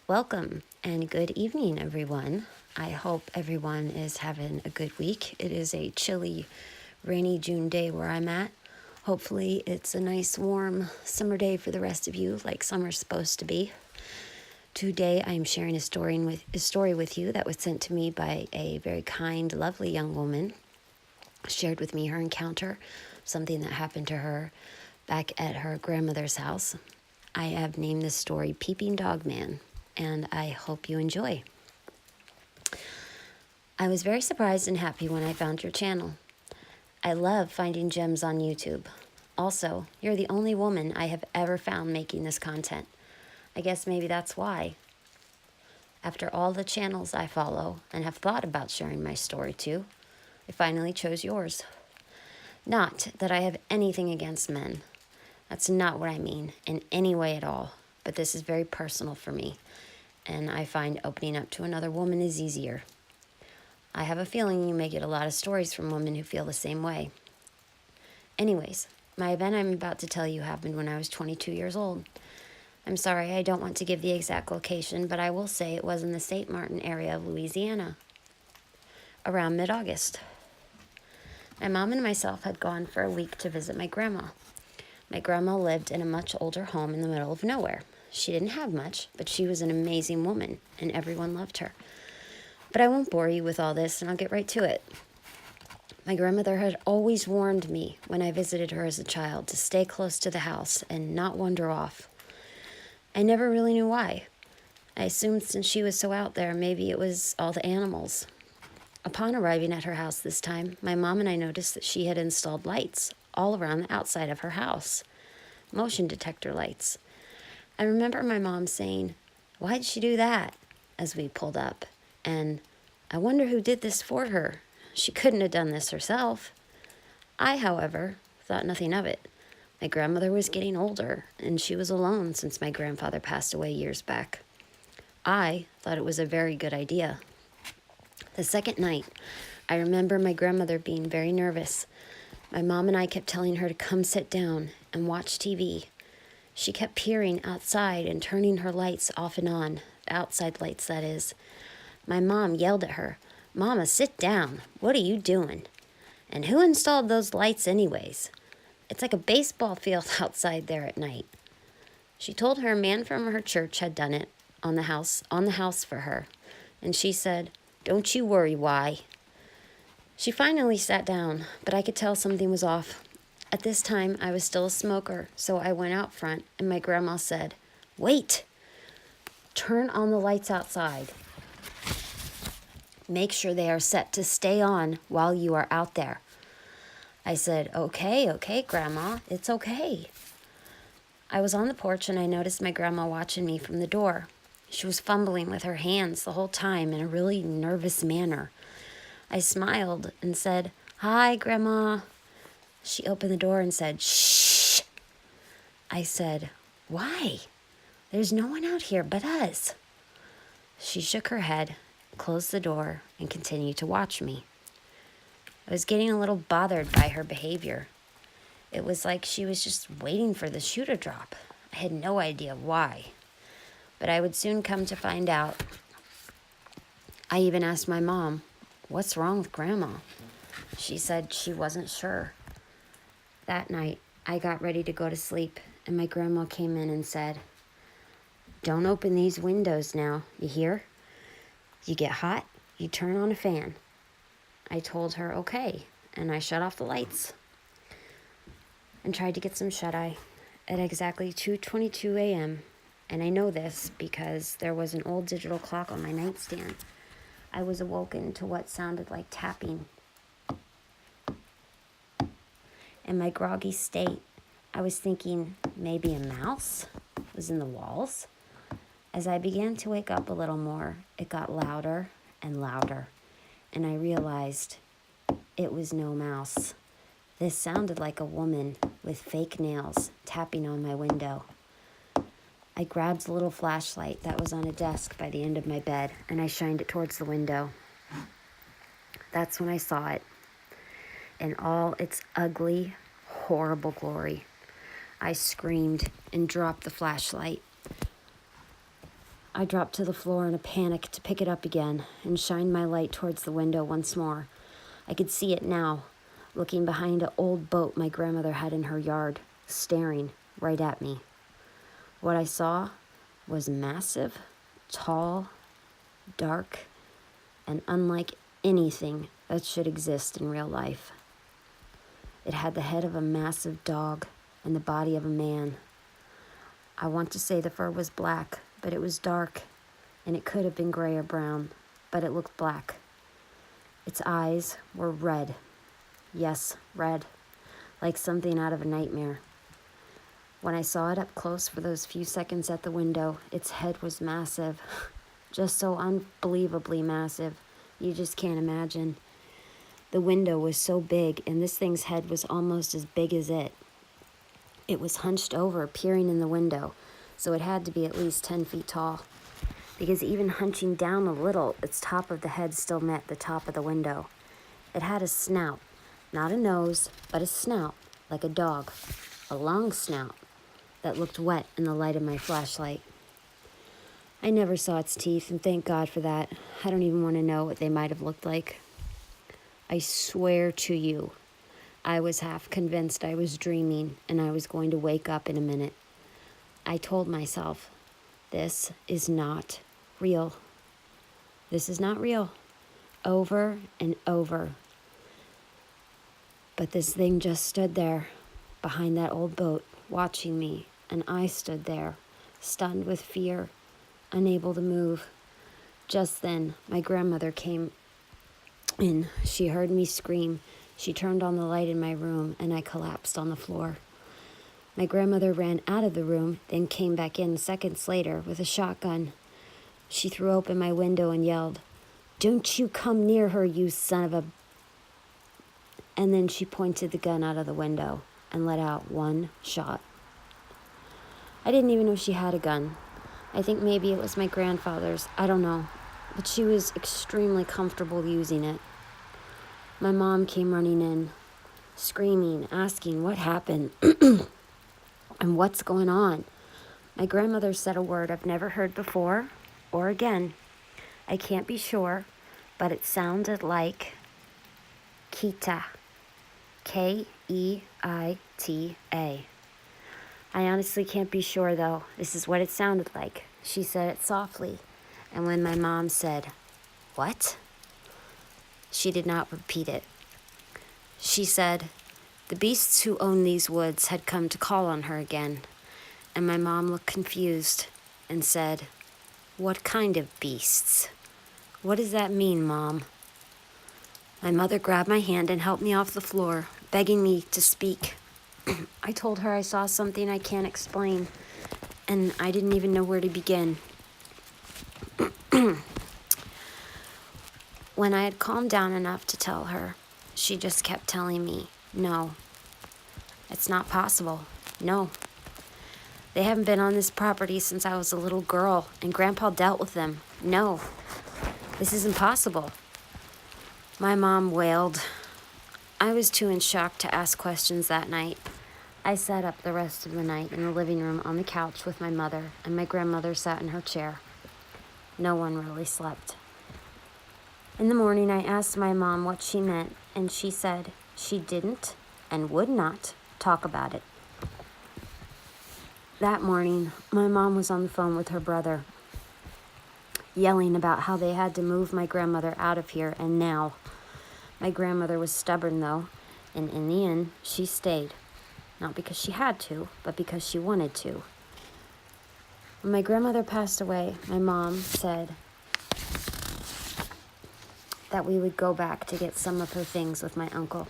Welcome and good evening, everyone. I hope everyone is having a good week. It is a chilly, rainy June day where I'm at. Hopefully, it's a nice, warm summer day for the rest of you, like summer's supposed to be. Today, I'm sharing a story with you that was sent to me by a very kind, lovely young woman. Shared with me her encounter, something that happened to her back at her grandmother's house. I have named this story Peeping Dogman, and I hope you enjoy. I was very surprised and happy when I found your channel. I love finding gems on YouTube. Also, you're the only woman I have ever found making this content. I guess maybe that's why. After all the channels I follow and have thought about sharing my story to, I finally chose yours. Not that I have anything against men. That's not what I mean in any way at all, but this is very personal for me, and I find opening up to another woman is easier. I have a feeling you may get a lot of stories from women who feel the same way. Anyways, my event I'm about to tell you happened when I was 22 years old. I'm sorry I don't want to give the exact location, but I will say it was in the St. Martin area of Louisiana, around mid-August. My mom and myself had gone for a week to visit my grandma. My grandma lived in a much older home in the middle of nowhere. She didn't have much, but she was an amazing woman, and everyone loved her. But I won't bore you with all this, and I'll get right to it. My grandmother had always warned me when I visited her as a child to stay close to the house and not wander off. I never really knew why. I assumed since she was so out there, maybe it was all the animals. Upon arriving at her house this time, my mom and I noticed that she had installed lights all around the outside of her house. Motion detector lights. I remember my mom saying, "Why'd she do that?" as we pulled up. And I wonder who did this for her. She couldn't have done this herself. I, however, thought nothing of it. My grandmother was getting older, and she was alone since my grandfather passed away years back. I thought it was a very good idea. The second night, I remember my grandmother being very nervous. My mom and I kept telling her to come sit down and watch TV. She kept peering outside and turning her lights off and on, the outside lights, that is. My mom yelled at her, "Mama, sit down. What are you doing? And who installed those lights anyways? It's like a baseball field outside there at night." She told her a man from her church had done it on the house for her. And she said, "Don't you worry, why?" She finally sat down, but I could tell something was off. At this time, I was still a smoker, so I went out front, and my grandma said, "Wait! Turn on the lights outside. Make sure they are set to stay on while you are out there." I said, Okay, Grandma, it's okay." I was on the porch, and I noticed my grandma watching me from the door. She was fumbling with her hands the whole time in a really nervous manner. I smiled and said, "Hi, Grandma." She opened the door and said, "Shh." I said, "Why? There's no one out here but us." She shook her head, closed the door, and continued to watch me. I was getting a little bothered by her behavior. It was like she was just waiting for the shoe to drop. I had no idea why, but I would soon come to find out. I even asked my mom, "What's wrong with Grandma?" She said she wasn't sure. That night, I got ready to go to sleep, and my grandma came in and said, "Don't open these windows now, you hear? You get hot, you turn on a fan." I told her okay, and I shut off the lights and tried to get some shut-eye at exactly 2:22 a.m. And I know this because there was an old digital clock on my nightstand. I was awoken to what sounded like tapping. In my groggy state, I was thinking maybe a mouse was in the walls. As I began to wake up a little more, it got louder and louder, and I realized it was no mouse. This sounded like a woman with fake nails tapping on my window. I grabbed the little flashlight that was on a desk by the end of my bed, and I shined it towards the window. That's when I saw it in all its ugly, horrible glory. I screamed and dropped the flashlight. I dropped to the floor in a panic to pick it up again and shine my light towards the window once more. I could see it now, looking behind an old boat my grandmother had in her yard, staring right at me. What I saw was massive, tall, dark, and unlike anything that should exist in real life. It had the head of a massive dog and the body of a man. I want to say the fur was black, but it was dark, and it could have been gray or brown, but it looked black. Its eyes were red. Yes, red, like something out of a nightmare. When I saw it up close for those few seconds at the window, its head was massive, just so unbelievably massive. You just can't imagine. The window was so big, and this thing's head was almost as big as it. It was hunched over, peering in the window, so it had to be at least 10 feet tall, because even hunching down a little, its top of the head still met the top of the window. It had a snout, not a nose, but a snout, like a dog, a long snout that looked wet in the light of my flashlight. I never saw its teeth, and thank God for that. I don't even want to know what they might have looked like. I swear to you, I was half convinced I was dreaming and I was going to wake up in a minute. I told myself, this is not real. This is not real. Over and over. But this thing just stood there behind that old boat, watching me, and I stood there, stunned with fear, unable to move. Just then, my grandmother came in. She heard me scream. She turned on the light in my room, and I collapsed on the floor. My grandmother ran out of the room, then came back in seconds later with a shotgun. She threw open my window and yelled, "Don't you come near her, you son of a..." And then she pointed the gun out of the window and let out one shot. I didn't even know she had a gun. I think maybe it was my grandfather's. I don't know. But she was extremely comfortable using it. My mom came running in, screaming, asking what happened and what's going on. My grandmother said a word I've never heard before or again. I can't be sure, but it sounded like Kita. Keita. I honestly can't be sure, though. This is what it sounded like. She said it softly, and when my mom said, "What?" she did not repeat it. She said, the beasts who own these woods had come to call on her again, and my mom looked confused and said, "What kind of beasts? What does that mean, Mom?" My mother grabbed my hand and helped me off the floor, begging me to speak. I told her I saw something I can't explain, and I didn't even know where to begin. When I had calmed down enough to tell her, she just kept telling me, "No, it's not possible. No. They haven't been on this property since I was a little girl, and Grandpa dealt with them. No, this is impossible." My mom wailed. I was too in shock to ask questions that night. I sat up the rest of the night in the living room on the couch with my mother, and my grandmother sat in her chair. No one really slept. In the morning, I asked my mom what she meant, and she said she didn't and would not talk about it. That morning, my mom was on the phone with her brother, yelling about how they had to move my grandmother out of here, and now. My grandmother was stubborn, though, and in the end, she stayed. Not because she had to, but because she wanted to. When my grandmother passed away, my mom said that we would go back to get some of her things with my uncle,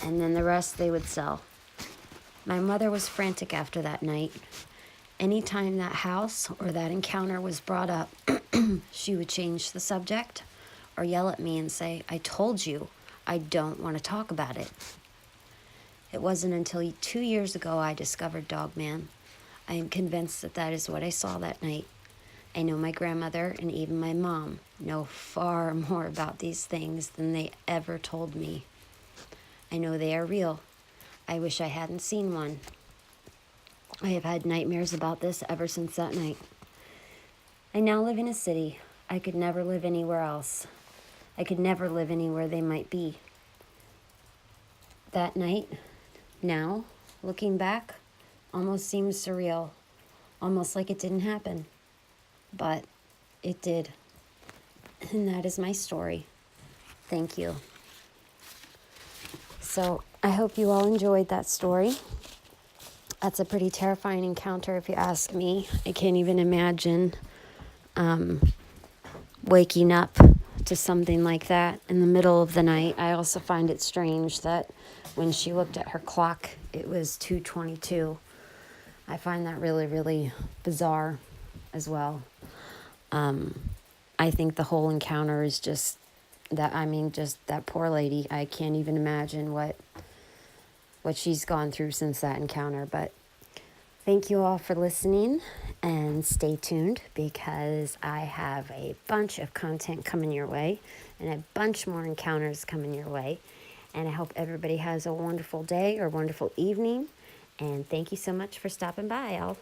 and then the rest they would sell. My mother was frantic after that night. Anytime that house or that encounter was brought up, she would change the subject or yell at me and say, "I told you, I don't want to talk about it." It wasn't until 2 years ago I discovered Dogman. I am convinced that that is what I saw that night. I know my grandmother and even my mom know far more about these things than they ever told me. I know they are real. I wish I hadn't seen one. I have had nightmares about this ever since that night. I now live in a city. I could never live anywhere else. I could never live anywhere they might be. That night, now, looking back, almost seems surreal, almost like it didn't happen. But it did. And that is my story. Thank you. So I hope you all enjoyed that story. That's a pretty terrifying encounter if you ask me. I can't even imagine waking up to something like that in the middle of the night. I also find it strange that when she looked at her clock, it was 2:22. I find that really, really bizarre as well. I think the whole encounter is just that poor lady. I can't even imagine what she's gone through since that encounter. But thank you all for listening, and stay tuned because I have a bunch of content coming your way and a bunch more encounters coming your way. And I hope everybody has a wonderful day or wonderful evening. And thank you so much for stopping by, y'all.